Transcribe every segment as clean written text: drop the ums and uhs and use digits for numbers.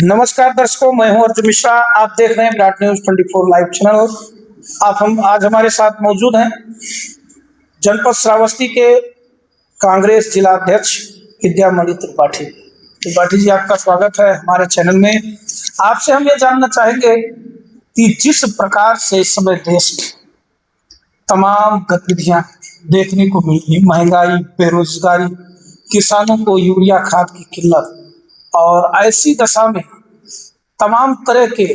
नमस्कार दर्शकों, मैं हूं अर्जुन मिश्रा। आप देख रहे हैं विराट न्यूज 24 लाइव चैनल। आज हमारे साथ मौजूद हैं जनपद श्रावस्ती के कांग्रेस जिला अध्यक्ष विद्यामणि त्रिपाठी। त्रिपाठी जी, आपका स्वागत है हमारे चैनल में। आपसे हम ये जानना चाहेंगे कि जिस प्रकार से इस समय देश में तमाम गतिविधियां देखने को मिल रही, महंगाई, बेरोजगारी, किसानों को यूरिया खाद की किल्लत, और ऐसी दशा में तमाम तरह के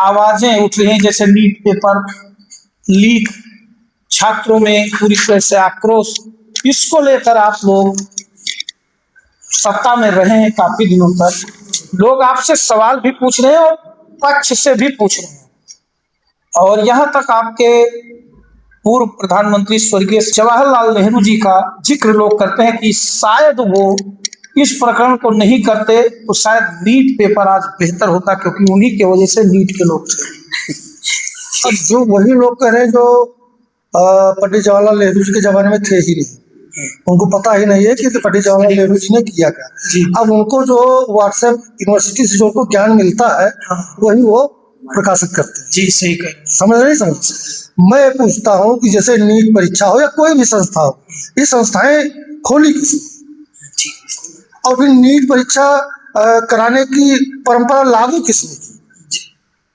आवाजें उठ रही हैं, जैसे नीट पेपर लीक, छात्रों में पूरी तरह से आक्रोश। इसको लेकर आप लोग सत्ता में रहे हैं काफी दिनों तक। लोग आपसे सवाल भी पूछ रहे हैं और पक्ष से भी पूछ रहे हैं, और यहां तक आपके पूर्व प्रधानमंत्री स्वर्गीय जवाहरलाल नेहरू जी का जिक्र लोग करते हैं कि शायद वो इस प्रकरण को नहीं करते तो शायद नीट पेपर आज बेहतर होता, क्योंकि उन्हीं की वजह से नीट के लोग थे। अब जो वही लोग कह रहे हैं जो पंडित जवाहरलाल नेहरू जी के जमाने में थे ही नहीं, उनको पता ही नहीं है कि पंडित जवाहरलाल नेहरू जी ने किया क्या। अब उनको जो व्हाट्सएप यूनिवर्सिटी से जो उनको ज्ञान मिलता है वही वो प्रकाशित करते हैं। जी सही कह, समझ नहीं समझ। मैं पूछता हूँ कि जैसे नीट परीक्षा हो या कोई भी संस्था हो, ये संस्थाएं खोली किसी, और फिर नीट परीक्षा कराने की परंपरा लागू किसने की?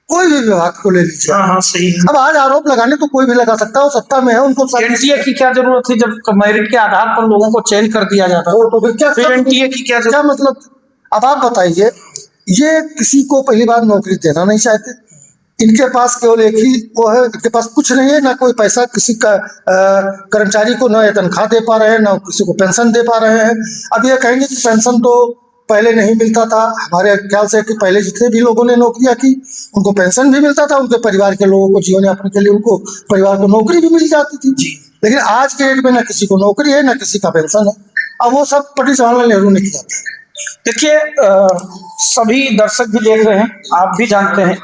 कोई भी विभाग को ले लीजिए। हाँ सही है। अब आज आरोप लगाने तो कोई भी लगा सकता है, वो सत्ता में है, उनको एनटीए की क्या जरूरत थी जब मेरिट के आधार पर लोगों को चयन कर दिया जाता है? तो फिर एनटीए की क्या मतलब? अब आप बताइए, ये किसी को पहली बार नौकरी देना नहीं चाहते। इनके पास केवल एक ही वो है, इनके पास कुछ नहीं है, ना कोई पैसा किसी का कर्मचारी को ना तनख्वाह दे पा रहे हैं, ना किसी को पेंशन दे पा रहे हैं। अब ये कहेंगे कि पेंशन तो पहले नहीं मिलता था। हमारे ख्याल से कि पहले जितने भी लोगों ने नौकरियां की उनको पेंशन भी मिलता था, उनके परिवार के लोगों को जीवन यापन के लिए उनको परिवार को नौकरी भी मिल जाती थी। लेकिन आज के डेट में ना किसी को नौकरी है, ना किसी का पेंशन है। अब वो सब पंडित जवाहरलाल नेहरू ने किया था। देखिए, सभी दर्शक भी देख रहे हैं, आप भी जानते हैं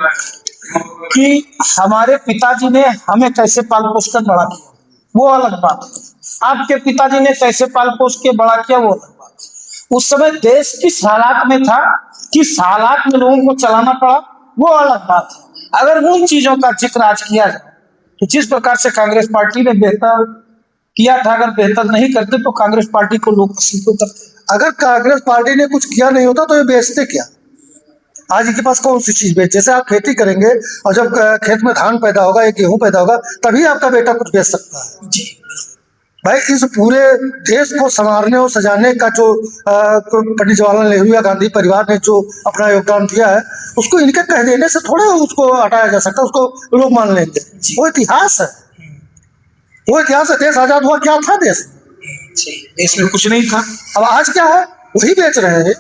कि हमारे पिताजी ने हमें कैसे पाल पोस कर बड़ा किया, वो अलग बात है। आपके पिताजी ने कैसे पाल पोस के बड़ा किया, वो अलग बात है। उस समय देश किस हालात में था, किस हालात में लोगों को चलाना पड़ा, वो अलग बात है। अगर उन चीजों का जिक्र आज किया जाए तो जिस प्रकार से कांग्रेस पार्टी ने बेहतर किया था, अगर बेहतर नहीं करते तो कांग्रेस पार्टी को लोग पसंद तो करते। अगर कांग्रेस पार्टी ने कुछ किया नहीं होता तो ये बेचते क्या? आज इनके पास कौन सी चीज बेच? जैसे आप खेती करेंगे और जब खेत में धान पैदा होगा या गेहूं पैदा होगा तभी आपका बेटा कुछ बेच सकता है। जी भाई, इस पूरे देश को संवारने और सजाने का जो पंडित जवाहरलाल नेहरू या गांधी परिवार ने जो अपना योगदान दिया है, उसको इनके कह देने से थोड़ा उसको हटाया जा सकता है, उसको लोग मान लेंगे। वो इतिहास है, वो इतिहास है। देश आजाद हुआ, क्या था देश में कुछ नहीं था। अब आज क्या है, वही बेच रहे हैं।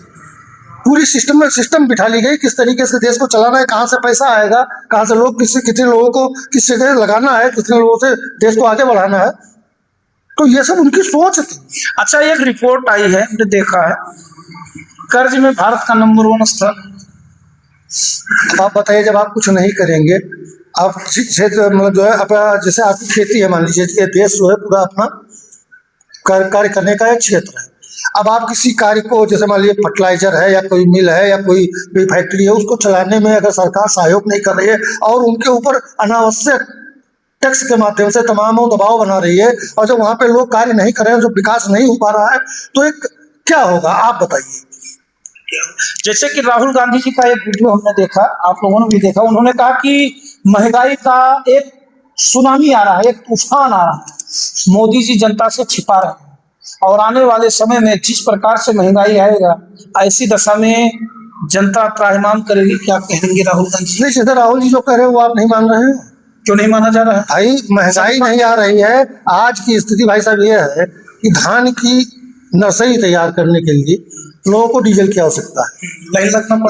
पूरी सिस्टम बिठा ली गई, किस तरीके से देश को चलाना है, कहाँ से पैसा आएगा, कहाँ से लोग कितने लोगों को किस जगह लगाना है, कितने लोगों से देश को आगे बढ़ाना है। तो ये सब उनकी सोच थी। अच्छा, एक रिपोर्ट आई है, हमने देखा है, कर्ज में भारत का नंबर 1 स्थान। अब आप बताइए, जब आप कुछ नहीं करेंगे, आप क्षेत्र मतलब जो है अपना, जैसे आपकी खेती है, मान लीजिए ये देश जो है पूरा अपना कार्य करने का एक क्षेत्र है। अब आप किसी कार्य को, जैसे मान लीजिए फर्टिलाइजर है या कोई मिल है या कोई भी फैक्ट्री है, उसको चलाने में अगर सरकार सहयोग नहीं कर रही है और उनके ऊपर अनावश्यक टैक्स के माध्यम से तमाम दबाव बना रही है, और जब वहां पे लोग कार्य नहीं कर रहे हैं, जो विकास नहीं हो पा रहा है, तो एक क्या होगा आप बताइए। जैसे कि राहुल गांधी जी का एक वीडियो हमने देखा, आप लोगों ने भी देखा, उन्होंने कहा कि महंगाई का एक सुनामी आ रहा है, एक तूफान आ रहा है, मोदी जी जनता से छिपा रहे हैं, और आने वाले समय में जिस प्रकार से महंगाई आएगा, ऐसी दशा में जनता त्राहिमाम करेगी। क्या कहेंगे राहुल गांधी? नहीं, जैसे राहुल जी जो कह रहे हैं वो आप नहीं मान रहे हैं। क्यों नहीं माना जा रहा है? भाई, महंगाई नहीं आ रही है। आज की स्थिति भाई साहब ये है कि धान की नर्सरी तैयार करने के लिए लोगों को डीजल की आवश्यकता है।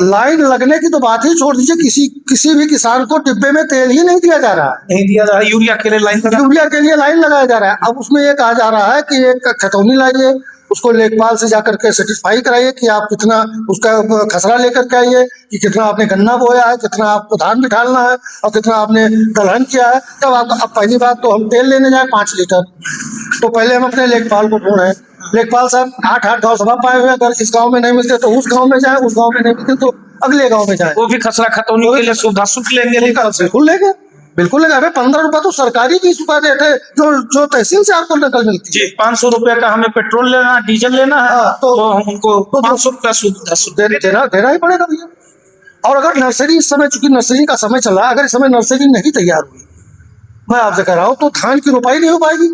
लाइन लगने की तो बात ही छोड़ दीजिए, किसी भी किसान को डिब्बे में तेल ही नहीं दिया जा रहा है। नहीं दिया जा रहा है, यूरिया के लिए लाइन लगाया जा रहा है। अब उसमें ये कहा जा रहा है कि एक खतौनी लाइए, उसको लेखपाल से जाकर के सर्टिफाई कराइए कि आप कितना उसका खसरा लेकर के आइए, कि कितना आपने गन्ना बोया है, कितना आपको धान बिठालना है और कितना आपने दलहन किया है। तब आप, अब पहली बात तो हम तेल लेने जाए 5 लीटर, तो पहले हम अपने लेखपाल को ढूंढें, लेखपाल साहब 8-8 गांव सभा पाए हुए हैं, अगर इस गांव में नहीं मिलते तो उस गांव में जाए, उस गांव में नहीं मिलते तो अगले गांव में जाए। वो भी खसरा खतौनी के लिए सुविधा शुल्क लेंगे लेकर से। बिल्कुल लेंगे, बिल्कुल लेंगे। अरे 15 रुपए तो सरकारी की चुका देते हैं, जो तहसील से आपको नकल मिलती है। जी, 500 रुपए का हमें पेट्रोल लेना, डीजल लेना है, हाँ, तो हमको 500 रुपया देना ही पड़ेगा भैया। और अगर नर्सरी इस समय, चूंकि नर्सरी का समय चल रहा है, अगर इस समय नर्सरी नहीं तैयार हुई, मैं आपसे कह रहा हूँ, तो धान की रोपाई नहीं हो पाएगी।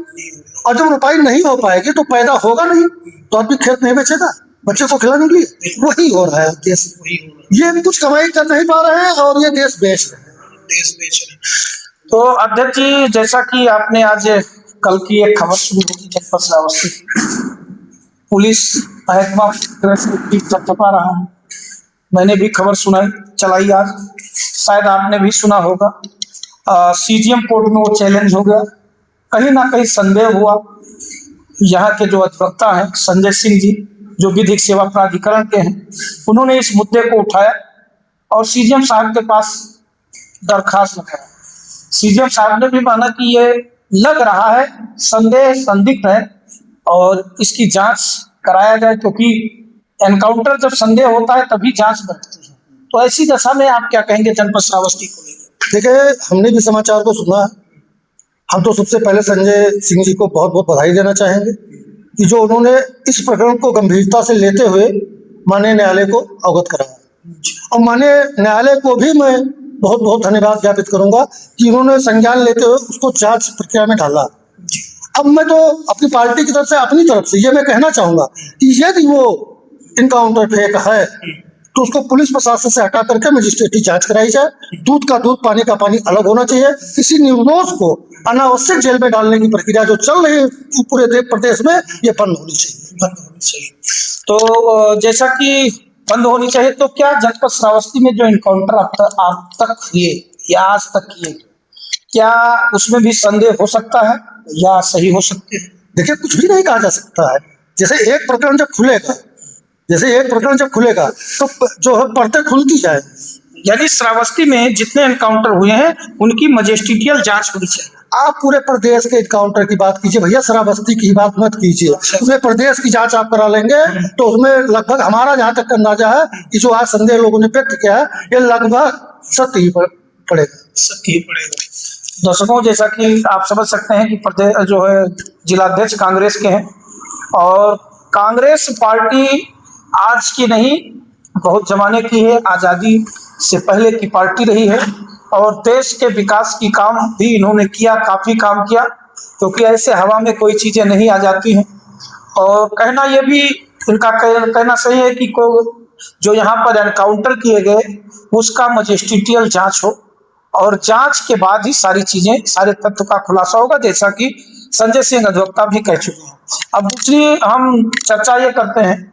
और जब रोपाई नहीं हो पाएगी तो पैदा होगा नहीं, तो आदमी खेत नहीं बेचेगा बच्चे को खिलाने के लिए। वही हो रहा है देश, ये कुछ कमाई कर नहीं पा रहे हैं और ये देश बेच रहे हैं। तो अध्यक्ष जी, जैसा कि आपने आज कल की एक खबर सुनी होगी जनपद श्रावस्ती, पुलिस महकमा चपा रहा है। मैंने भी खबर सुनाई चलाई आज, शायद आपने भी सुना होगा। सीजीएम कोर्ट में वो चैलेंज हो गया, कहीं ना कहीं संदेह हुआ। यहाँ के जो अधिवक्ता हैं संजय सिंह जी, जो विधिक सेवा प्राधिकरण के हैं, उन्होंने इस मुद्दे को उठाया और सीजीएम साहब के पास दरखास्त लगाया। सीजीएम साहब ने भी माना कि ये लग रहा है, संदेह संदिग्ध है और इसकी जांच कराया जाए, क्योंकि एनकाउंटर जब संदेह होता है तभी जांच बढ़ती है। तो ऐसी दशा में आप क्या कहेंगे जनपद श्रावस्ती को लेकर? देखिए, हमने भी समाचार को सुना है। हम तो सबसे पहले संजय सिंह जी को बहुत बहुत बधाई देना चाहेंगे कि जो उन्होंने इस प्रकरण को गंभीरता से लेते हुए माननीय न्यायालय को अवगत कराया। और माननीय न्यायालय को भी मैं बहुत बहुत धन्यवाद ज्ञापित करूंगा कि उन्होंने संज्ञान लेते हुए उसको जांच प्रक्रिया में डाला। अब मैं तो अपनी पार्टी की तरफ से, अपनी तरफ से ये मैं कहना चाहूंगा कि यदि वो इनकाउंटर फेक है तो उसको पुलिस प्रशासन से हटा करके मजिस्ट्रेटी जांच कराई जाए। दूध का दूध, पानी का पानी अलग होना चाहिए। किसी निर्दोष को अनावश्यक जेल में डालने की प्रक्रिया जो चल रही है पूरे प्रदेश में, ये बंद होनी चाहिए। तो जैसा कि बंद होनी चाहिए, तो क्या जनपद श्रावस्ती में जो इनकाउंटर अब तक हुए या आज तक किए, क्या उसमें भी संदेह हो सकता है या सही हो सकते हैं? देखिए, कुछ भी नहीं कहा जा सकता है। जैसे एक प्रकरण जब खुलेगा तो जो है परतें खुलती जाए। यानी श्रावस्ती में जितने एनकाउंटर हुए हैं उनकी मजिस्ट्रियल जांच होनी चाहिए। आप पूरे प्रदेश के एनकाउंटर की बात कीजिए भैया, श्रावस्ती की बात मत कीजिए। उसमें प्रदेश की जांच आप करा लेंगे तो उसमें लगभग, हमारा जहां तक अंदाजा है कि जो आज संदेह लोगों ने व्यक्त किया है, ये लगभग सत्य ही पड़ेगा। दर्शकों, जैसा कि आप समझ सकते हैं कि प्रदेश जो है जिलाध्यक्ष कांग्रेस के हैं और कांग्रेस पार्टी आज की नहीं, बहुत जमाने की है, आज़ादी से पहले की पार्टी रही है और देश के विकास की काम भी इन्होंने किया, काफ़ी काम किया, क्योंकि ऐसे हवा में कोई चीज़ें नहीं आ जाती हैं। और कहना ये भी इनका कहना सही है कि जो यहाँ पर एनकाउंटर किए गए उसका मजिस्ट्रियल जांच हो और जांच के बाद ही सारी चीज़ें, सारे तथ्य का खुलासा होगा, जैसा कि संजय सिंह अधिवक्ता भी कह चुके हैं। अब दूसरी हम चर्चा ये करते हैं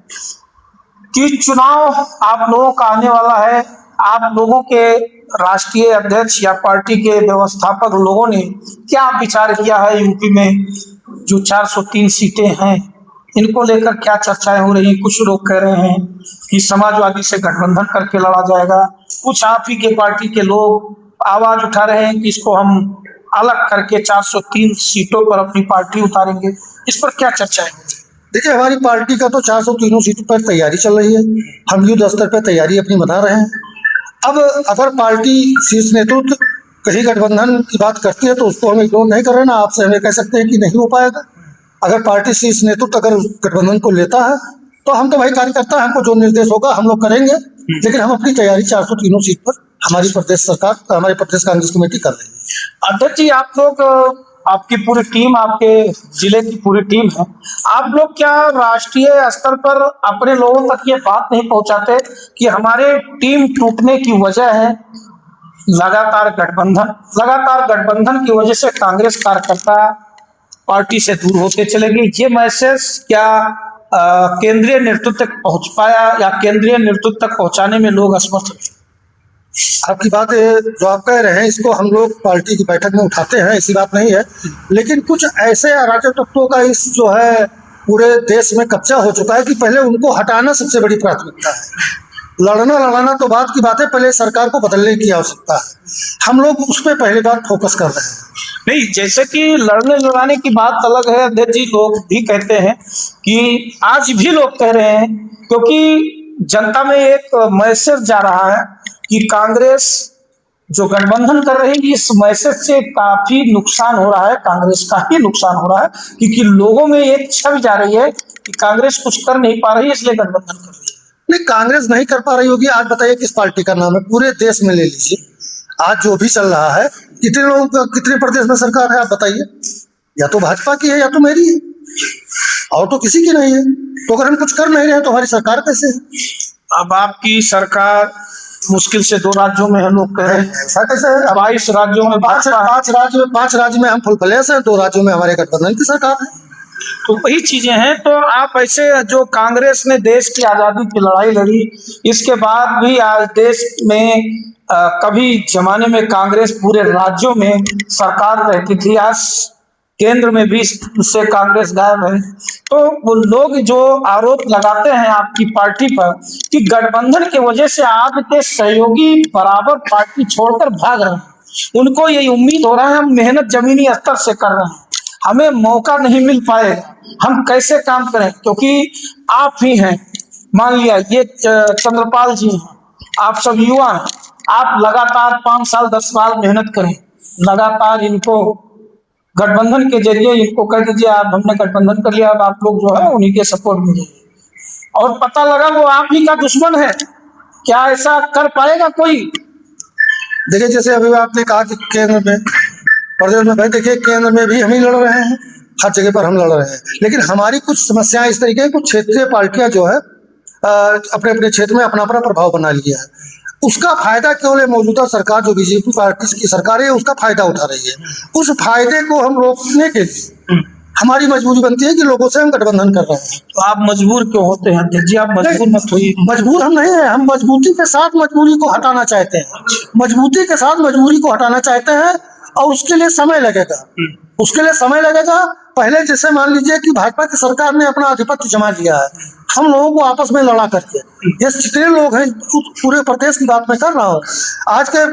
कि चुनाव आप लोगों का आने वाला है। आप लोगों के राष्ट्रीय अध्यक्ष या पार्टी के व्यवस्थापक लोगों ने क्या विचार किया है? यूपी में जो 403 सीटें हैं, इनको लेकर क्या चर्चाएं हो रही हैं? कुछ लोग कह रहे हैं कि समाजवादी से गठबंधन करके लड़ा जाएगा, कुछ आप ही के पार्टी के लोग आवाज उठा रहे हैं कि इसको हम अलग करके 403 सीटों पर अपनी पार्टी उतारेंगे। इस पर क्या चर्चाएं हो रही? देखिए, हमारी पार्टी का तो 403 सीटों पर तैयारी चल रही है। हम युद्ध स्तर पर तैयारी अपनी बता रहे हैं। अब अगर पार्टी शीर्ष नेतृत्व कहीं गठबंधन की बात करती है तो उसको हम इग्नोर नहीं कर रहे ना, आपसे हमें कह सकते हैं कि नहीं हो पाएगा। अगर पार्टी शीर्ष नेतृत्व अगर गठबंधन को लेता है तो हम तो भाई कार्यकर्ता, हमको जो निर्देश होगा हम लोग करेंगे, लेकिन हम अपनी तैयारी 403 सीट पर हमारी प्रदेश सरकार, हमारी प्रदेश कांग्रेस कमेटी कर रही है। अध्यक्ष जी, आप लोग, आपकी पूरी टीम, आपके जिले की पूरी टीम है, आप लोग क्या राष्ट्रीय स्तर पर अपने लोगों तक ये बात नहीं पहुंचाते कि हमारे टीम टूटने की वजह है लगातार गठबंधन की वजह से कांग्रेस कार्यकर्ता पार्टी से दूर होते चले गए? ये मैसेज क्या केंद्रीय नेतृत्व तक पहुंच पाया या केंद्रीय नेतृत्व तक पहुंचाने में लोग असमर्थ थे? आपकी बात जो आप कह रहे हैं, इसको हम लोग पार्टी की बैठक में उठाते हैं, ऐसी बात नहीं है। लेकिन कुछ ऐसे अराजक तत्वों का इस जो है पूरे देश में कब्जा हो चुका है कि पहले उनको हटाना सबसे बड़ी प्राथमिकता है। लड़ना तो बात की बात है, पहले सरकार को बदलने की आवश्यकता है। हम लोग उस पर पहली बार फोकस कर रहे हैं। नहीं, जैसे कि लड़ने लड़ाने की बात अलग है अध्यक्ष जी, लोग भी कहते हैं कि आज भी लोग कह रहे हैं, क्योंकि जनता में एक मैसेज जा रहा है कि कांग्रेस जो गठबंधन कर रही है, इस मैसेज से काफी नुकसान हो रहा है, कांग्रेस का ही नुकसान हो रहा है, क्योंकि लोगों में एक छवि जा रही है कि कांग्रेस कुछ कर नहीं पा रही है, इसलिए गठबंधन कर रही है। नहीं, कांग्रेस नहीं कर पा रही होगी। आज बताइए किस पार्टी का नाम है, पूरे देश में ले लीजिए, आज जो भी चल रहा है, कितने लोग कितने प्रदेश में सरकार है, आप बताइए। या तो भाजपा की है या तो मेरी है, और तो किसी की नहीं है। तो अगर हम कुछ कर नहीं रहे तो हमारी सरकार कैसे है? अब आपकी सरकार मुश्किल से 2 राज्यों में है, लोग कह रहे हैं। ऐसा कैसे है? अब 22 राज्यों में भाजपा है। पांच राज्य में हम फुल प्लेस है, 2 राज्यों में हमारे गठबंधन की सरकार है। तो वही चीजें हैं। तो आप ऐसे, जो कांग्रेस ने देश की आजादी की लड़ाई लड़ी, इसके बाद भी आज देश में कभी जमाने में कांग्रेस पूरे राज्यों में सरकार रहती थी, आज केंद्र में भी से कांग्रेस गायब है। तो वो लोग जो आरोप लगाते हैं आपकी पार्टी पर कि गठबंधन की वजह से आपके सहयोगी बराबर पार्टी छोड़कर भाग रहे हैं, उनको ये उम्मीद हो रहा है हम मेहनत जमीनी स्तर से कर रहे हैं, हमें मौका नहीं मिल पाएगा, हम कैसे काम करें, क्योंकि आप ही हैं। मान लिया ये चंद्रपाल जी हैं, आप सब युवा हैं, आप लगातार 5 साल 10 साल मेहनत करें, लगातार इनको गठबंधन के जरिए इनको कह दीजिए आप हमने गठबंधन कर लिया, अब आप लोग जो है उन्हीं के सपोर्ट में जाइए, और पता लगा वो आप ही का दुश्मन है, क्या ऐसा कर पाएगा कोई? देखिए, जैसे अभी आपने कहा कि केंद्र में प्रदेश में, भाई देखिए केंद्र में भी हम ही लड़ रहे हैं, हर जगह पर हम लड़ रहे हैं, लेकिन हमारी कुछ समस्याएं इस तरीके की, कुछ क्षेत्रीय पार्टियां जो है अपने अपने क्षेत्र में अपना अपना प्रभाव बना लिया है, उसका फायदा केवल ये मौजूदा सरकार जो बीजेपी पार्टी की सरकार है उसका फायदा उठा रही है। उस फायदे को हम रोकने के लिए हमारी मजबूरी बनती है कि लोगों से हम गठबंधन कर रहे हैं। तो आप मजबूर क्यों होते हैं अध्यक्ष जी? आप मजबूर मत होइए। मजबूर हम नहीं है, हम मजबूती के साथ मजबूरी को हटाना चाहते हैं, मजबूती के साथ मजबूरी को हटाना चाहते हैं, और उसके लिए समय लगेगा, उसके लिए समय लगेगा। पहले जैसे मान लीजिए कि भाजपा की सरकार ने अपना आधिपत्य जमा लिया है, हम लोगों को आपस में लड़ा करके, ये जितने लोग हैं पूरे प्रदेश की बात मैं कर रहा हूँ, आज के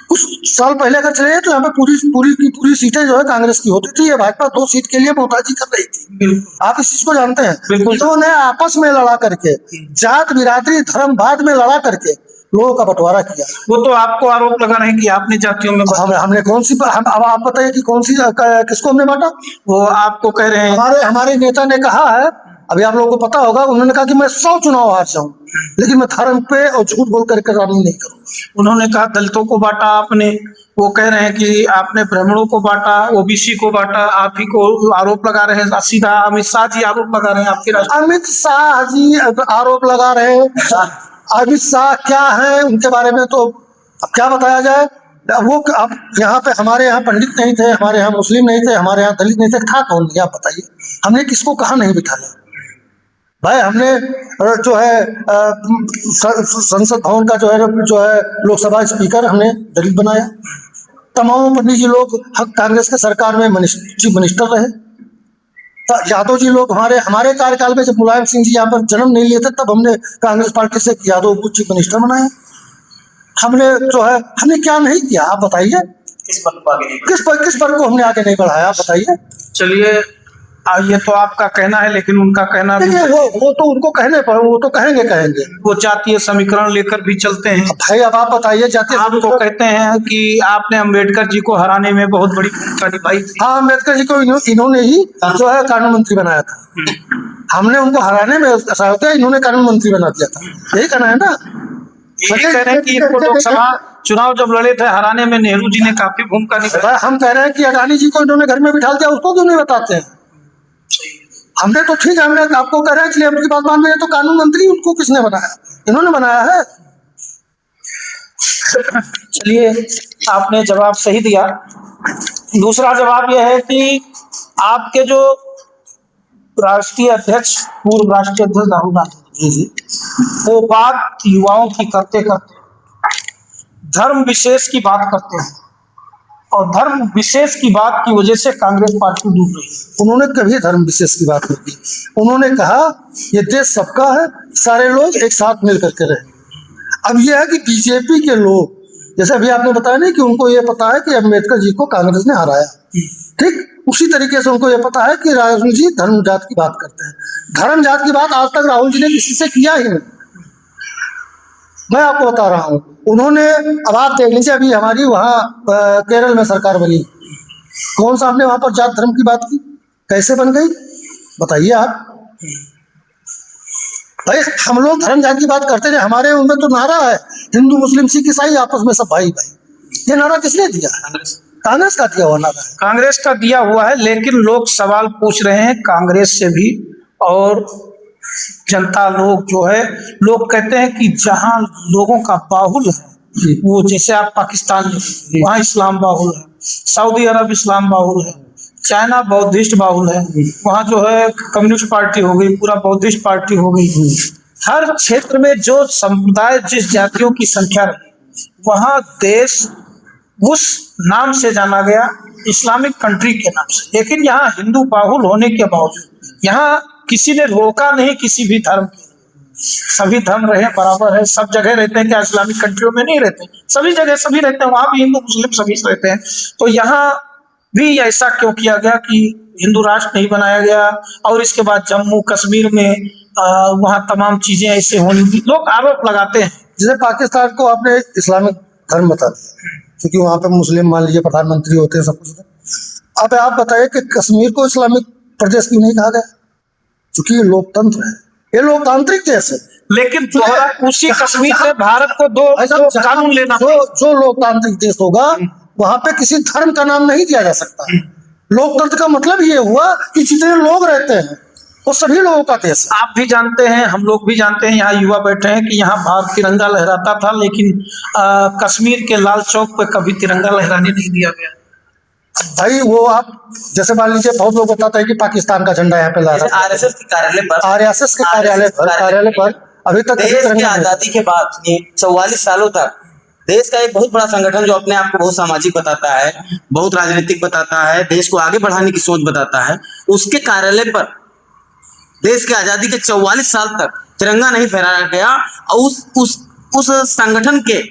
कुछ साल पहले अगर चले तो यहाँ पे पूरी सीटें जो है कांग्रेस की होती थी, ये भाजपा 2 सीट के लिए मोहताजी कर रही थी। आप इस चीज को जानते हैं। बिल्कुल। तो उन्हें आपस में लड़ा करके, जात बिरादरी धर्मवाद में लड़ा करके लोगों का बंटवारा किया। वो तो आपको आरोप लगा रहे हैं कि आपने जातियों में हमने कौन सी अब आप बताइए कि कौन सी किसको हमने बांटा? वो आपको कह रहे हैं। हमारे नेता ने कहा है, अभी आप लोगों को पता होगा, उन्होंने कहा कि मैं 100 चुनाव हार जाऊं, लेकिन मैं धर्म पे और झूठ बोल करके राजनीति नहीं करूं। उन्होंने कहा दलितों को बांटा आपने, वो कह रहे हैं कि आपने ब्राह्मणों को बांटा, ओबीसी को बांटा, आप ही को आरोप लगा रहे हैं। सीधा अमित शाह जी आरोप लगा रहे हैं आपके अमित शाह जी आरोप लगा रहे हैं। अमित शाह क्या है उनके बारे में तो अब क्या बताया जाए। वो अब यहाँ पे हमारे यहाँ पंडित नहीं थे, हमारे यहाँ मुस्लिम नहीं थे, हमारे यहाँ दलित नहीं थे, था कौन? आप बताइए, हमने किसको कहा नहीं बिठाया? भाई हमने जो है संसद भवन का जो है लोकसभा स्पीकर हमने दलित बनाया। तमाम पंडित जी लोग कांग्रेस के सरकार में चीफ मिनिस्टर रहे। यादव जी लोग हमारे कार्यकाल में जब मुलायम सिंह जी यहाँ पर जन्म नहीं लिए थे, तब हमने कांग्रेस पार्टी से यादव को चीफ मिनिस्टर बनाया। हमने क्या नहीं किया, आप बताइए। किस पर को हमने आगे नहीं बढ़ाया, आप बताइए। चलिए, ये तो आपका कहना है, लेकिन उनका कहना भी वो तो उनको कहने पर वो तो कहेंगे वो जातीय समीकरण लेकर भी चलते हैं। भाई अब आप बताइए, जातीय आपको कहते हैं कि आपने अम्बेडकर जी को हराने में बहुत बड़ी भूमिका निभाई थी। हाँ, अम्बेडकर जी को इन्होंने ही जो है कानून मंत्री बनाया था। हमने उनको हराने में सहायता, इन्होंने कानून मंत्री बना दिया था। यही कहना है ना। ये कह रहे हैं कि इनको लोकसभा चुनाव जब लड़े थे हराने में नेहरू जी ने काफी भूमिका निभाई। हम कह रहे हैं कि अडानी जी को इन्होंने घर में बिठा दिया, उसको क्यों नहीं बताते हैं? हमने तो ठीक है, हमने आपको कह रहे हैं, इसलिए आपकी बात मान रहे हैं। तो कानून मंत्री उनको किसने बनाया? इन्होंने बनाया है। चलिए, आपने जवाब सही दिया। दूसरा जवाब यह है कि आपके जो राष्ट्रीय अध्यक्ष, पूर्व राष्ट्रीय अध्यक्ष राहुल गांधी जी, वो बात युवाओं की करते करते धर्म विशेष की बात करते हैं, और धर्म विशेष की बात की वजह से कांग्रेस पार्टी डूब रही है। उन्होंने कभी धर्म विशेष की बात नहीं की। उन्होंने कहा ये देश सबका है, सारे लोग एक साथ मिल करके रहे। अब यह है कि बीजेपी के लोग जैसे अभी आपने बताया नहीं कि उनको ये पता है कि अम्बेडकर जी को कांग्रेस ने हराया, ठीक उसी तरीके से उनको ये पता है कि राहुल जी धर्म जात की बात करते हैं। धर्म जात की बात आज तक राहुल जी ने किसी से किया ही नहीं। मैं आपको बता रहा हूँ, उन्होंने, अब आप देख लीजिए, अभी हमारी वहाँ केरल में सरकार बनी, कौन सा हमने वहां पर जात धर्म की बात की, कैसे बन गई बताइए आप। भाई हम लोग धर्म जात की बात करते रहे, हमारे उनमें तो नारा है हिंदू मुस्लिम सिख ईसाई आपस में सब भाई भाई, ये नारा किसने दिया? कांग्रेस का दिया हुआ नारा है। कांग्रेस का दिया हुआ है, लेकिन लोग सवाल पूछ रहे हैं कांग्रेस से भी, और जनता लोग जो है, लोग कहते हैं कि जहां लोगों का बाहुल है, वो जैसे आप पाकिस्तान में, वहाँ इस्लाम बाहुल है, सऊदी अरब इस्लाम बाहुल है, चाइना बौद्धिस्ट बाहुल है, वहाँ जो है कम्युनिस्ट पार्टी हो गई, पूरा बौद्धिस्ट पार्टी हो गई। हर क्षेत्र में जो समुदाय, जिस जातियों की संख्या रही, वहाँ देश उस नाम से जाना गया, इस्लामिक कंट्री के नाम से। लेकिन यहाँ हिंदू बाहुल होने के बावजूद यहाँ किसी ने रोका नहीं किसी भी धर्म के, सभी धर्म रहे बराबर है, सब जगह रहते हैं। क्या इस्लामिक कंट्रियों में नहीं रहते? सभी जगह सभी रहते हैं, वहां भी हिंदू मुस्लिम सभी रहते हैं। तो यहाँ भी ऐसा क्यों किया गया कि हिंदू राष्ट्र नहीं बनाया गया, और इसके बाद जम्मू कश्मीर में वहाँ तमाम चीजें ऐसे होनी, लोग आरोप लगाते हैं। जैसे पाकिस्तान को आपने इस्लामिक धर्म बता दिया, क्योंकि वहाँ पे मुस्लिम मान लीजिए प्रधानमंत्री होते हैं, सब कुछ। अब आप बताइए कि कश्मीर को इस्लामिक प्रदेश क्यों नहीं कहा गया? क्योंकि ये लोकतंत्र है, ये लोकतांत्रिक देश है। लेकिन उसी कश्मीर से भारत को दो कानून लेना, जो लोकतांत्रिक देश होगा वहां पे किसी धर्म का नाम नहीं दिया जा सकता। लोकतंत्र का मतलब ये हुआ कि जितने लोग रहते हैं वो सभी लोगों का देश है। आप भी जानते हैं, हम लोग भी जानते हैं, यहाँ युवा बैठे हैं कि यहाँ भारत तिरंगा लहराता था, लेकिन कश्मीर के लाल चौक पे कभी तिरंगा लहराने नहीं दिया गया। भाई वो आप जैसे मान लीजिए, बहुत लोग बताते हैं कि पाकिस्तान का झंडा यहाँ पे लहरा, आरएसएस के कार्यालय पर, आरएसएस के कार्यालय पर अभी तक देश की आजादी के बाद 44 सालों तक देश का एक बहुत बड़ा संगठन जो अपने आप को बहुत सामाजिक बताता है, बहुत राजनीतिक बताता है, देश को आगे बढ़ाने की सोच बताता है, उसके कार्यालय पर देश की आजादी के 44 साल तक तिरंगा नहीं फहराया गया। और उस संगठन के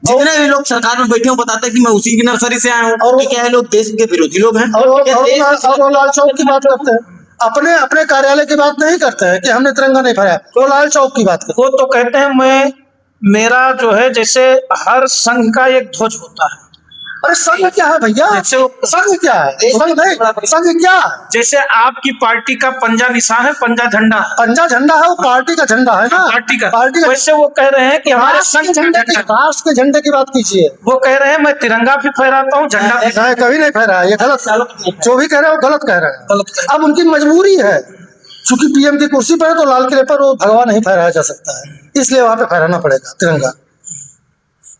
जितने भी लोग सरकार में बैठे हो बताते हैं कि मैं उसी की नर्सरी से आया हूँ, और क्या है, लोग देश के विरोधी लोग हैं। और लाल चौक की बात करते हैं, अपने अपने कार्यालय की बात नहीं करते हैं कि हमने तिरंगा नहीं फहराया, वो लाल चौक की बात करते हैं। वो तो कहते हैं मेरा जो है, जैसे हर संघ का एक ध्वज होता है। अरे संघ क्या है भैया? संघ क्या है? संघ क्या है? जैसे आपकी पार्टी का पंजा निशान है, पंजा झंडा है, पंजा झंडा है, वो पार्टी का झंडा है ना, पार्टी का। वैसे वो कह रहे हैं कि हमारे संघ राष्ट्र के झंडे की बात कीजिए। वो कह रहे हैं मैं तिरंगा भी फहराता हूँ, झंडा नहीं, कभी नहीं फहराया, ये गलत, जो भी कह रहे हो गलत कह रहे हैं। अब उनकी मजबूरी है, चूंकि पीएम की कुर्सी पर है तो लाल किले पर वो भगवा नहीं फहराया जा सकता है, इसलिए वहां पे फहराना पड़ेगा तिरंगा।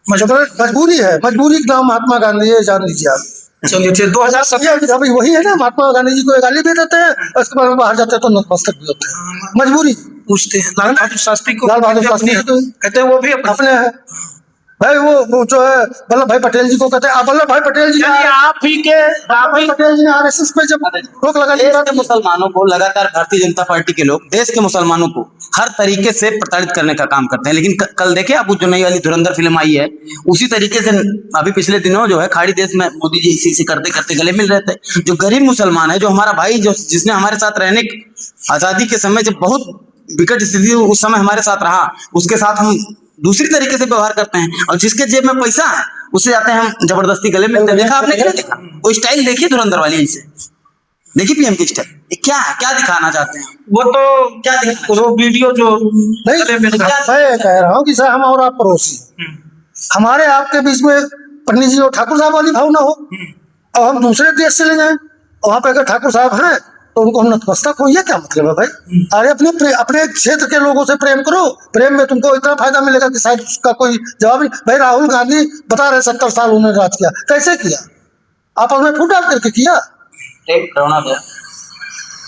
मजबूरी है, मजबूरी का नाम महात्मा गांधी है, जान लीजिए आप। चलिए 2017 अभी वही है ना, महात्मा गांधी जी को गाली भी देते हैं, उसके बाद बाहर जाते हैं तो नतमस्तक भी होते हैं। मजबूरी पूछते हैं लाल बहादुर शास्त्री को, लाल बहादुर शास्त्री कहते हैं वो भी अपने है भाई। वो जो है वल्लभ भाई पटेल जी को कहते हैं, वल्लभ भाई पटेल जी पटेल जी ने आरएसएस पे जब रोक लगा दी, मुसलमानों को लगातार भारतीय जनता पार्टी के लोग देश के मुसलमानों को हर तरीके से प्रताड़ित करने का काम करते हैं। लेकिन कल देखे आप, जो नई वाली धुरंधर फिल्म आई है, उसी तरीके से अभी पिछले दिनों जो है खाड़ी देश में मोदी जी इसी से करते करते गले मिल रहे थे। जो गरीब मुसलमान है, जो हमारा भाई, जो जिसने हमारे साथ रहने आजादी के समय जब बहुत विकट स्थिति उस समय हमारे साथ रहा, उसके साथ हम दूसरी तरीके से व्यवहार करते हैं, और जिसके जेब में पैसा है उससे जाते हैं हम जबरदस्ती गले मिलते हैं। देखा आपने? क्या देखा? वो स्टाइल देखिए धुरंधर वाली, इनसे देखिए पीएम की स्टाइल क्या है, क्या दिखाना चाहते हैं वो तो क्या वो वीडियो जो नहीं, मैं कह रहा हूँ कि सर हम और आप पड़ोसी, हमारे आपके बीच में पंडित जी और ठाकुर साहब वाली भावना हो, और हम दूसरे देश से ले जाएं, वहां पे अगर ठाकुर साहब हैं तो उनको हम नतमस्तक हो, ये क्या मतलब है भाई? अरे अपने क्षेत्र के लोगों से प्रेम करो, प्रेम में तुमको इतना फायदा मिलेगा कि शायद उसका कोई जवाब नहीं। भाई राहुल गांधी बता रहे 70 साल उन्होंने राज किया, कैसे किया? आप उसमें फूट डाल करके किया?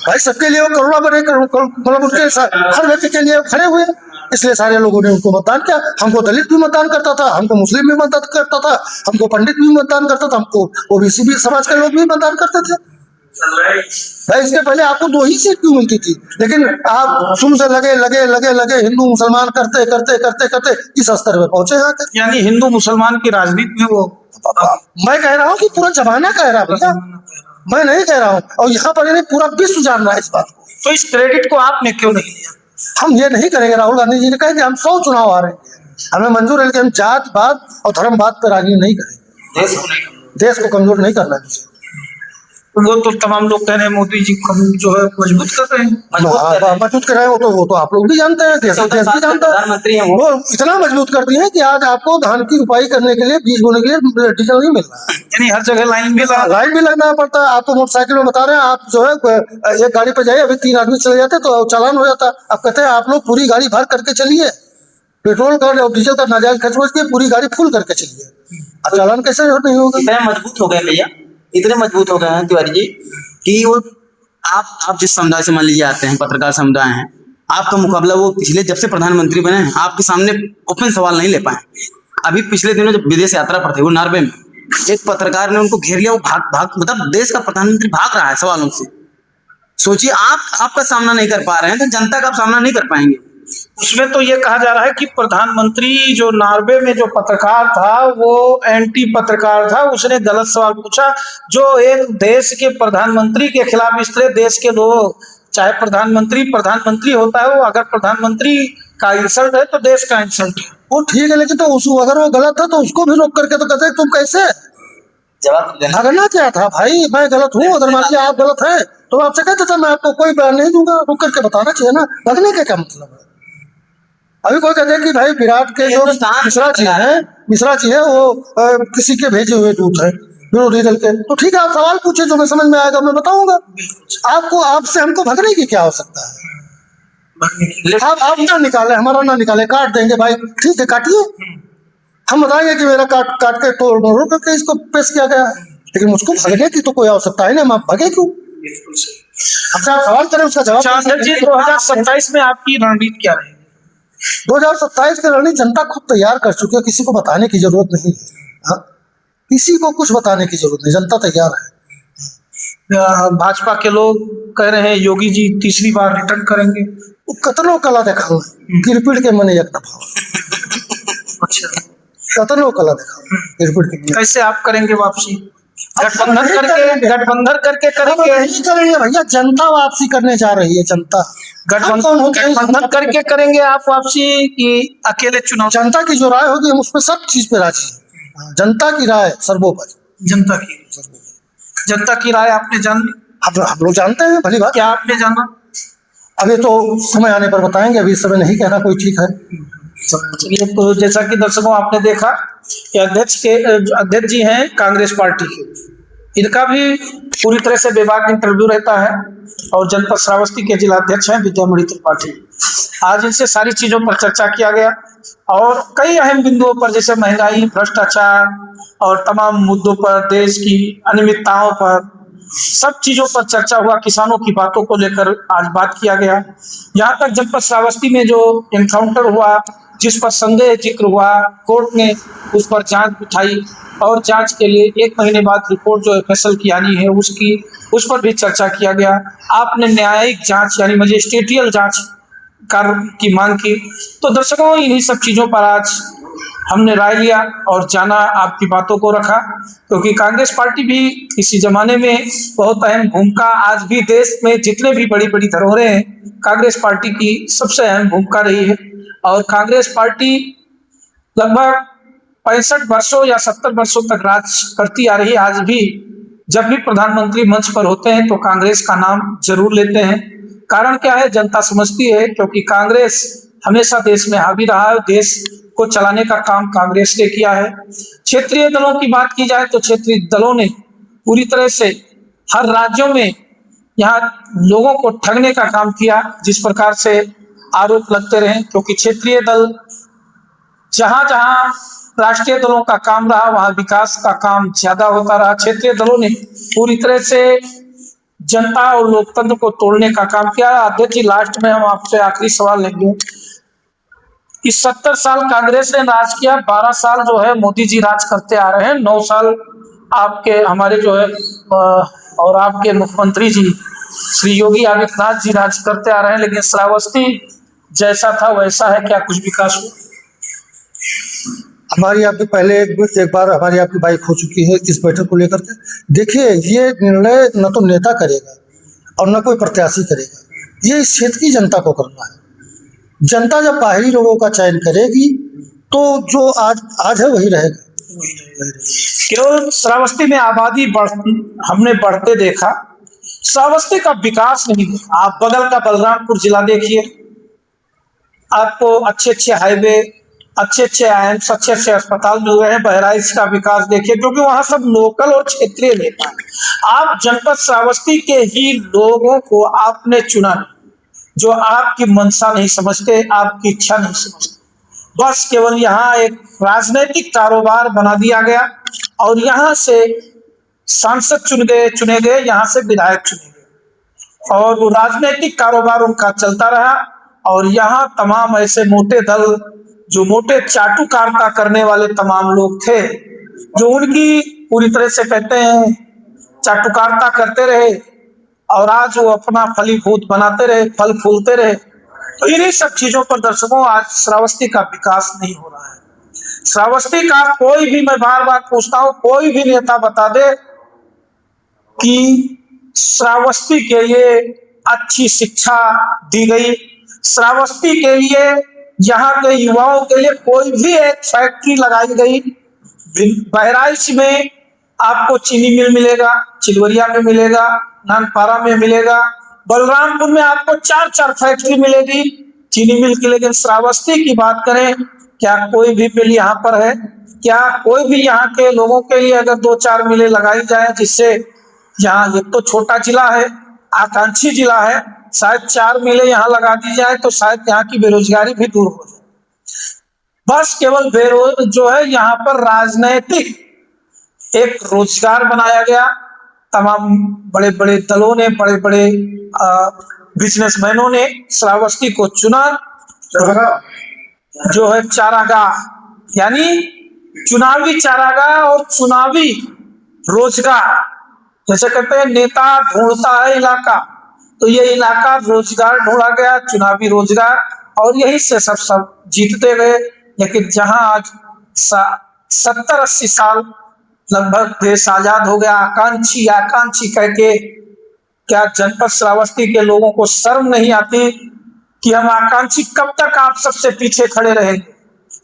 भाई सबके लिए वो करुणा बने, मतलब उनके हर व्यक्ति के लिए खड़े हुए, इसलिए सारे लोगों ने उनको मतदान किया। हमको दलित भी मतदान करता था, हमको मुस्लिम भी मतदान करता था, हमको पंडित भी मतदान करता था, हमको ओबीसी भी समाज के लोग भी मतदान करते थे। भाई इसके पहले आपको 2 ही सीट क्यों मिलती थी, लेकिन आप शुरू से लगे लगे लगे लगे हिंदू मुसलमान करते करते करते करते इस स्तर पे पहुंचे यहाँ तक। यानी हिंदू मुसलमान की राजनीति में वो मैं कह रहा हूँ कि पूरा जमाना कह रहा है भैया, मैं नहीं कह रहा हूँ, और यहाँ पर नहीं पूरा विश्व जान रहा है इस बात को। तो इस क्रेडिट को आपने क्यों नहीं लिया? हम ये नहीं करेंगे, राहुल गांधी जी ने कहा कि हम 100 चुनाव आ रहे हैं, हमें मंजूर है, लेकिन हम जात-पात और धर्म-बात पर राजनीति नहीं करेंगे। देश को कमजोर नहीं करना है। वो तो तमाम लोग कह रहे हैं मोदी जी को जो है मजबूत कर रहे हैं। मजबूत कर रहे हैं, वो तो आप लोग भी जानते हैं, देश भी जानता है। प्रधानमंत्री हैं वो इतना मजबूत कर दिए हैं कि आज आपको धान की रुपाई करने के लिए, बीज बोने के लिए डीजल नहीं मिल रहा है। यानी हर जगह लाइन भी लगना पड़ता है। आपको मोटरसाइकिल में बता रहे हैं, आप जो है एक गाड़ी पे जाइए, अभी 3 आदमी चले जाते तो चालान हो जाता। अब कहते हैं आप लोग पूरी गाड़ी भर करके चलिए, पेट्रोल का और डीजल का नाजायज खर्च के पूरी गाड़ी फुल करके चलिए। अब चालान कैसे नहीं होगा? इतने मजबूत हो गए भैया, इतने मजबूत हो गए हैं तिवारी जी कि वो आप जिस समुदाय से मान लीजिए आते हैं, पत्रकार समुदाय हैं, आपका मुकाबला वो पिछले जब से प्रधानमंत्री बने हैं आपके सामने ओपन सवाल नहीं ले पाए। अभी पिछले दिनों जब विदेश यात्रा पर थे वो नॉर्वे में, एक पत्रकार ने उनको घेर लिया, वो भाग मतलब देश का प्रधानमंत्री भाग रहा है सवालों से। सोचिए आप आपका सामना नहीं कर पा रहे हैं तो जनता का आप सामना नहीं कर पाएंगे। उसमें तो ये कहा जा रहा है कि प्रधानमंत्री जो नॉर्वे में जो पत्रकार था वो एंटी पत्रकार था, उसने गलत सवाल पूछा। जो एक देश के प्रधानमंत्री के खिलाफ इस तरह देश के लोग, चाहे प्रधानमंत्री होता है, वो अगर प्रधानमंत्री का इंसल्ट है तो देश का इंसल्ट है। वो ठीक है, लेकिन तो उसको अगर वो गलत था तो उसको भी रोक करके तो कहते तुम कैसे जवाब देना भगना क्या था भाई, मैं गलत हूँ, अगर मान लिया आप गलत है तो आपसे कहते थे मैं आपको कोई बयान नहीं दूंगा, रुक करके बताना चाहिए ना। भगने का क्या मतलब है? अभी कोई कहते हैं कि भाई विराट के जो मिश्रा जी है वो किसी के भेजे हुए दूत है विरोधी दल के, तो ठीक है आप सवाल पूछे, जो मैं समझ में आएगा मैं बताऊंगा आपको। आपसे हमको भगने की क्या आवश्यकता है? आप ना निकाले, हमारा ना निकाले, काट देंगे भाई, ठीक है काटिए, हम बताएंगे कि मेरा काट के तोड़ मोड़ करके इसको पेश किया गया है, लेकिन मुझको भगने की तो कोई आवश्यकता है ना, मैं भगे क्यों? हमसे आप सवाल करें उसका जवाब। 2027 में आपकी रणनीति क्या रहेगी? 2027 की रणनीति जनता खुद तैयार कर चुकी है, किसी को बताने की जरूरत नहीं है। हाँ? किसी को कुछ बताने की जरूरत नहीं, जनता तैयार है। भाजपा के लोग कह रहे हैं योगी जी तीसरी बार रिटर्न करेंगे। वो कतनो कला दिखाओ, गिरपिट के मने एक दफा। अच्छा, कतनो कला दिखाओ, गिरपिट के मने। कैसे आप करेंगे वापसी? गठबंधन करके करेंगे? नहीं करेंगे भैया, जनता वापसी करने जा रही है। जनता गठबंधन करके करेंगे आप वापसी कि अकेले चुनाव? जनता की जो राय होगी हम उसमें सब चीज पे राजी हैं। जनता की राय सर्वोपरि। जनता की राय आपने जान ली? हम लोग जानते हैं, भली बात। क्या आपने जाना? अभी तो समय आने पर बताएंगे, अभी इस समय नहीं कहना कोई ठीक है। चलिए, तो जैसा कि दर्शकों आपने देखा कि अध्यक्ष जी हैं कांग्रेस पार्टी के, इनका भी पूरी तरह से बेबाक इंटरव्यू रहता है, और जनपद श्रावस्ती के जिलाध्यक्ष हैं विद्यामणि त्रिपाठी। आज इनसे सारी चीजों पर चर्चा किया गया और कई अहम बिंदुओं पर, जैसे महंगाई, भ्रष्टाचार और तमाम मुद्दों पर, देश की अनियमितताओं पर, सब चीजों पर चर्चा हुआ। किसानों की बातों को लेकर आज बात किया गया। यहाँ तक जनपद श्रावस्ती में जो एनकाउंटर हुआ, जिस पर संदेह जिक्र हुआ, कोर्ट ने उस पर जांच बिठाई और जांच के लिए 1 महीने बाद रिपोर्ट जो फैसल की आनी है उस पर भी चर्चा किया गया। आपने न्यायिक जांच यानी मजिस्ट्रेटियल जांच की मांग की। तो दर्शकों, इन्हीं सब चीज़ों पर आज हमने राय लिया और जाना, आपकी बातों को रखा, क्योंकि कांग्रेस पार्टी भी इसी जमाने में बहुत अहम भूमिका, आज भी देश में जितने भी बड़ी बड़ी धरोहरें हैं, कांग्रेस पार्टी की सबसे अहम भूमिका रही है। और कांग्रेस पार्टी लगभग 65 वर्षों या 70 वर्षों तक राज करती आ रही है। आज भी जब भी प्रधानमंत्री मंच पर होते हैं तो कांग्रेस का नाम जरूर लेते हैं। कारण क्या है? जनता समझती है, क्योंकि कांग्रेस हमेशा देश में हावी रहा है, देश को चलाने का काम कांग्रेस ने किया है। क्षेत्रीय दलों की बात की जाए तो क्षेत्रीय दलों ने पूरी तरह से हर राज्यों में यहाँ लोगों को ठगने का काम किया, जिस प्रकार से आरोप लगते रहे, क्योंकि क्षेत्रीय दल जहां जहां राष्ट्रीय दलों का काम रहा वहां विकास का काम ज्यादा होता रहा। क्षेत्रीय दलों ने पूरी तरह से जनता और लोकतंत्र को तोड़ने का काम किया। अध्यक्ष जी, लास्ट में हम आपसे आखिरी सवाल लेंगे कि 70 साल कांग्रेस ने राज किया, 12 साल जो है मोदी जी राज करते आ रहे हैं, 9 साल आपके हमारे जो है और आपके मुख्यमंत्री जी श्री योगी आदित्यनाथ जी राज करते आ रहे हैं, लेकिन श्रावस्ती जैसा था वैसा है क्या? कुछ विकास हुआ? हमारी आपके पहले एक बार हमारी आपकी बाइक हो चुकी है इस बैठक को लेकर के। देखिए, ये निर्णय न तो नेता करेगा और न कोई प्रत्याशी करेगा, ये इस क्षेत्र की जनता को करना है। जनता जब बाहरी लोगों का चयन करेगी तो जो आज है वही रहेगा। केवल श्रावस्ती में आबादी हमने बढ़ते देखा, श्रावस्ती का विकास नहीं देखा। आप बगल का बलरामपुर जिला देखिए, आपको अच्छे अच्छे हाईवे, अच्छे अच्छे एम्स, अच्छे अच्छे अस्पताल मिल रहे हैं। बहराइच का विकास देखिए, क्योंकि वहां सब लोकल और क्षेत्रीय नेता हैं। आप जनपद श्रावस्ती के ही लोगों को आपने चुना, जो आपकी मंशा नहीं समझते, आपकी इच्छा नहीं समझते। बस केवल यहाँ एक राजनीतिक कारोबार बना दिया गया और यहाँ से सांसद चुने गए, यहाँ से विधायक चुने गए और वो राजनीतिक कारोबार उनका चलता रहा। और यहाँ तमाम ऐसे मोटे दल, जो मोटे चाटुकारिता करने वाले तमाम लोग थे, जो उनकी पूरी तरह से कहते हैं चाटुकारिता करते रहे और आज वो अपना फलीभूत बनाते रहे, फल फूलते रहे। तो इन्हीं सब चीजों पर दर्शकों आज श्रावस्ती का विकास नहीं हो रहा है। श्रावस्ती का कोई भी, मैं बार बार पूछता हूं, कोई भी नेता बता दे कि श्रावस्ती के लिए अच्छी शिक्षा दी गई, श्रावस्ती के लिए, यहाँ के युवाओं के लिए कोई भी एक फैक्ट्री लगाई गई। बहराइच में आपको चीनी मिल मिलेगा, चिलवरिया में मिलेगा, नानपारा में मिलेगा, बलरामपुर में आपको 4-4 फैक्ट्री मिलेगी चीनी मिल की। लेकिन श्रावस्ती की बात करें, क्या कोई भी मिल यहाँ पर है? क्या कोई भी यहाँ के लोगों के लिए अगर 2-4 मिलें लगाई जाए, जिससे यहाँ एक तो छोटा जिला है, आकांक्षी जिला है, शायद 4 मिलें यहाँ लगा दी जाए तो शायद यहाँ की बेरोजगारी भी दूर हो जाए। बस केवल जो है यहाँ पर राजनैतिक एक रोजगार बनाया गया। तमाम बड़े बड़े दलों ने, बड़े बड़े बिजनेसमैनों ने श्रावस्ती को चुना, जो है चारागाह, यानी चुनावी चारागाह और चुनावी रोजगार। जैसे कहते हैं नेता ढूंढता है इलाका, तो ये इलाका रोजगार ढूंढा गया, चुनावी रोजगार, और यही से सब जीतते गए। लेकिन जहां आज 70-80 साल लगभग देश आजाद हो गया, आकांक्षी आकांक्षी कह के, क्या जनपद श्रावस्ती के लोगों को शर्म नहीं आती कि हम आकांक्षी कब तक आप सबसे पीछे खड़े रहेंगे?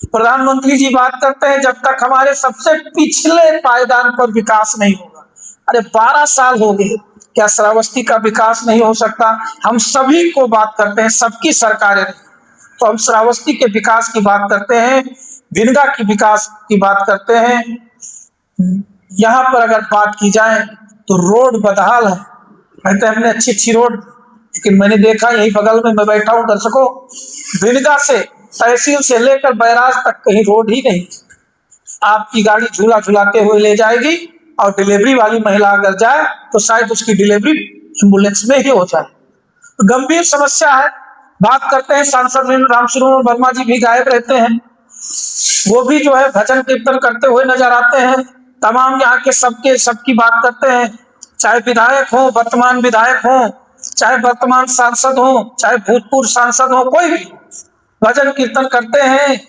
प्रधानमंत्री जी बात करते हैं जब तक हमारे सबसे पिछले पायदान पर विकास नहीं होगा। अरे 12 साल हो गए, क्या श्रावस्ती का विकास नहीं हो सकता? हम सभी को बात करते हैं, सबकी सरकारें, तो हम श्रावस्ती के विकास की बात करते हैं, बिनगा की विकास की बात करते हैं। यहाँ पर अगर बात की जाए तो रोड बदहाल है। कहते हैं हमने अच्छी रोड, लेकिन मैंने देखा यही बगल में मैं बैठा हूँ दर्शकों, बिनगा से तहसील से लेकर बैराज तक कहीं रोड ही नहीं। आपकी गाड़ी झूला झुलाते हुए ले जाएगी और डिलीवरी वाली महिला अगर जाए तो शायद उसकी डिलीवरी एम्बुलेंस में ही हो जाए। तो गंभीर समस्या है। बात करते हैं सांसद रामशरण वर्मा जी भी गायब रहते हैं, वो भी जो है भजन कीर्तन करते हुए नजर आते हैं। तमाम यहाँ के सबकी बात करते हैं, चाहे विधायक हो, वर्तमान विधायक हो, चाहे वर्तमान सांसद हो, चाहे भूतपूर्व सांसद हो, कोई भी भजन कीर्तन करते हैं,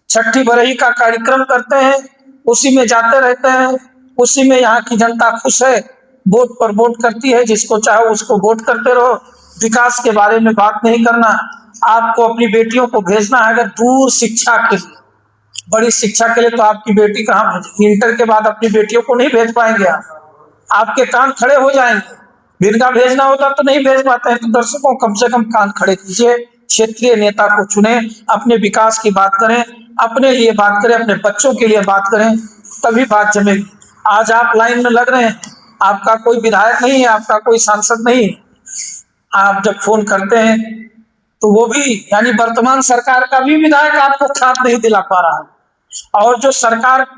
छठी बरही का कार्यक्रम करते हैं, उसी में जाते रहते हैं, उसी में यहाँ की जनता खुश है, वोट पर वोट करती है, जिसको चाहो उसको वोट करते रहो। विकास के बारे में बात नहीं करना। आपको अपनी बेटियों को भेजना है अगर दूर शिक्षा के लिए, बड़ी शिक्षा के लिए, तो आपकी बेटी कहाँ भेजेंगे? इंटर के बाद अपनी बेटियों को नहीं भेज पाएंगे आपके कान खड़े हो जाएंगे। बिनगा भेजना होता तो नहीं भेज पाते हैं। तो दर्शकों, कम से कम कान खड़े कीजिए, क्षेत्रीय नेता को चुने, अपने विकास की बात करें, अपने लिए बात करें, अपने बच्चों के लिए बात करें, तभी बात जमेगी। आज आप लाइन में लग रहे हैं, आपका कोई विधायक नहीं है, आपका कोई सांसद नहीं है, आप जब फोन करते हैं तो वो भी, यानी वर्तमान सरकार का भी विधायक आपको खाद नहीं दिला पा रहा है, और जो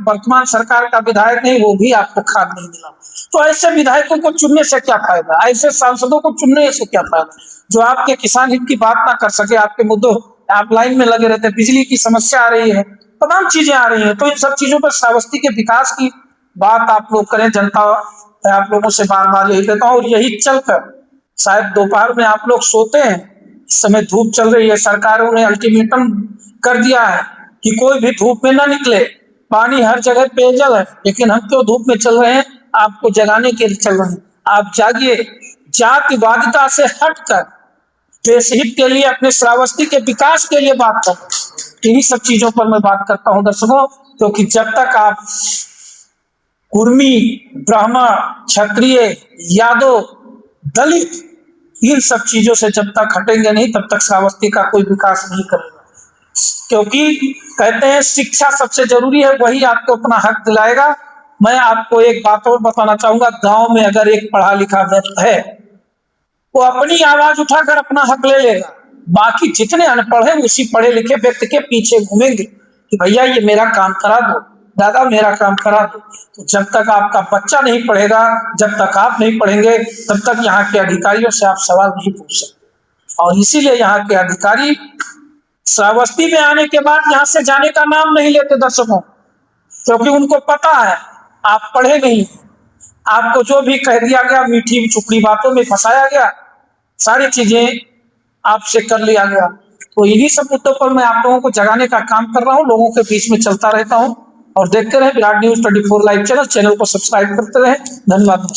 वर्तमान सरकार का विधायक नहीं, वो भी आपको खाद नहीं दिला। तो ऐसे विधायकों को चुनने से क्या फायदा? ऐसे सांसदों को चुनने से क्या फायदा जो आपके किसान हित की बात ना कर सके? आपके मुद्दों, आप लाइन में लगे रहते हैं, बिजली की समस्या आ रही है, तमाम चीजें आ रही हैं। तो इन सब चीजों पर श्रावस्ती के विकास की बात आप लोग करें, जनता मैं आप लोगों से बार बार यही कहता हूँ। और यही चलकर शायद दोपहर में आप लोग सोते हैं, इस समय धूप चल रही है, सरकारों ने अल्टीमेटम कर दिया है कि कोई भी धूप में ना निकले, पानी हर जगह पेयजल है, लेकिन हम क्यों धूप में चल रहे हैं? आपको जगाने के लिए चल रहे हैं। आप जागिए, जातिवादिता से हटकर देश हित के लिए, अपने श्रावस्ती के विकास के लिए बात कर। इन्हीं सब चीजों पर मैं बात करता हूं दर्शकों, क्योंकि जब तक आप कुर्मी, ब्राह्मण, क्षत्रिय, यादव, दलित इन सब चीजों से जब तक हटेंगे नहीं, तब तक श्रावस्ती का कोई विकास नहीं करेगा। क्योंकि कहते हैं शिक्षा सबसे जरूरी है, वही आपको अपना हक दिलाएगा। मैं आपको एक बात और बताना चाहूंगा, गांव में अगर एक पढ़ा लिखा व्यक्ति है, वो अपनी आवाज उठाकर अपना हक ले लेगा। बाकी जितने अनपढ़ हैं उसी पढ़े लिखे व्यक्ति के पीछे घूमेंगे कि भैया ये मेरा काम करा दो, दादा मेरा काम करा दो। तो जब तक आपका बच्चा नहीं पढ़ेगा, जब तक आप नहीं पढ़ेंगे, तब तक यहाँ के अधिकारियों से आप सवाल नहीं पूछ सकते। और इसीलिए यहाँ के अधिकारी श्रावस्ती में आने के बाद यहाँ से जाने का नाम नहीं लेते दर्शकों, क्योंकि उनको पता है आप पढ़े नहीं। आपको जो भी कह दिया गया, मीठी चुपड़ी बातों में फंसाया गया, सारी चीजें आपसे कर लिया गया। तो इन्हीं सब मुद्दों पर मैं आप लोगों को जगाने का काम कर रहा हूँ, लोगों के बीच में चलता रहता हूँ। और देखते रहे विराट न्यूज 24 लाइव चैनल को सब्सक्राइब करते रहे। धन्यवाद।